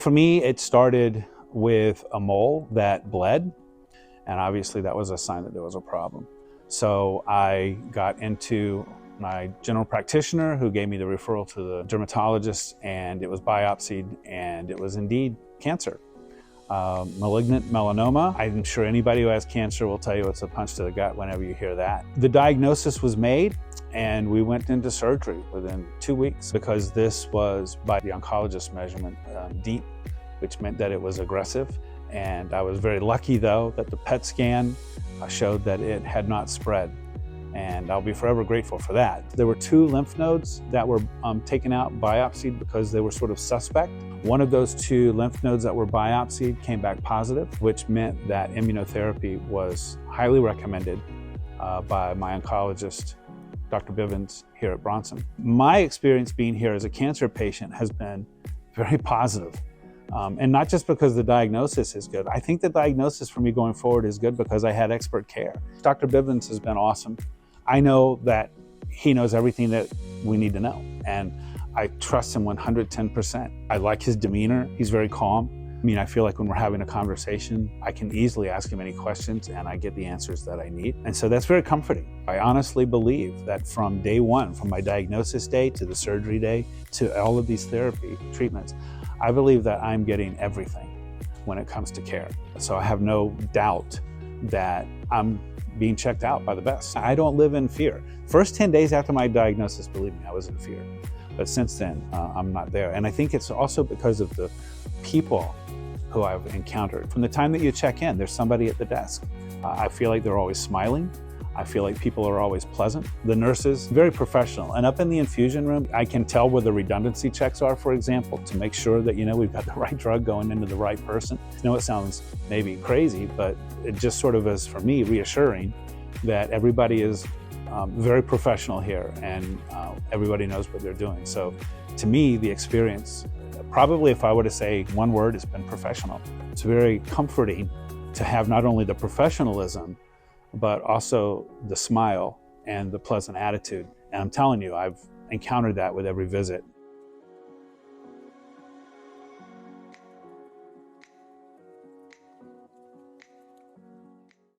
For me, it started with a mole that bled, and obviously that was a sign that there was a problem. So I got into my general practitioner, who gave me the referral to the dermatologist, and it was biopsied, and it was indeed cancer. Malignant melanoma. I'm sure anybody who has cancer will tell you it's a punch to the gut whenever you hear that. The diagnosis was made, and we went into surgery within 2 weeks because this was, by the oncologist measurement, deep, which meant that it was aggressive. And I was very lucky, though, that the PET scan showed that it had not spread. And I'll be forever grateful for that. There were 2 lymph nodes that were taken out, biopsied, because they were sort of suspect. One of those 2 lymph nodes that were biopsied came back positive, which meant that immunotherapy was highly recommended by my oncologist, Dr. Bivens, here at Bronson. My experience being here as a cancer patient has been very positive. And not just because the diagnosis is good. I think the diagnosis for me going forward is good because I had expert care. Dr. Bivens has been awesome. I know that he knows everything that we need to know, and I trust him 110%. I like his demeanor. He's very calm. I mean, I feel like when we're having a conversation, I can easily ask him any questions and I get the answers that I need. And so that's very comforting. I honestly believe that from day one, from my diagnosis day to the surgery day to all of these therapy treatments, I believe that I'm getting everything when it comes to care. So I have no doubt that I'm being checked out by the best. I don't live in fear. First 10 days after my diagnosis, believe me, I was in fear. But since then, I'm not there. And I think it's also because of the people who I've encountered. From the time that you check in, there's somebody at the desk. I feel like they're always smiling. I feel like people are always pleasant. The nurses, very professional. And up in the infusion room, I can tell where the redundancy checks are, for example, to make sure that, we've got the right drug going into the right person. I know it sounds maybe crazy, but it just sort of is, for me, reassuring that everybody is very professional here and everybody knows what they're doing. So to me, the experience, probably if I were to say one word, it's been professional. It's very comforting to have not only the professionalism, but also the smile and the pleasant attitude. And I'm telling you, I've encountered that with every visit.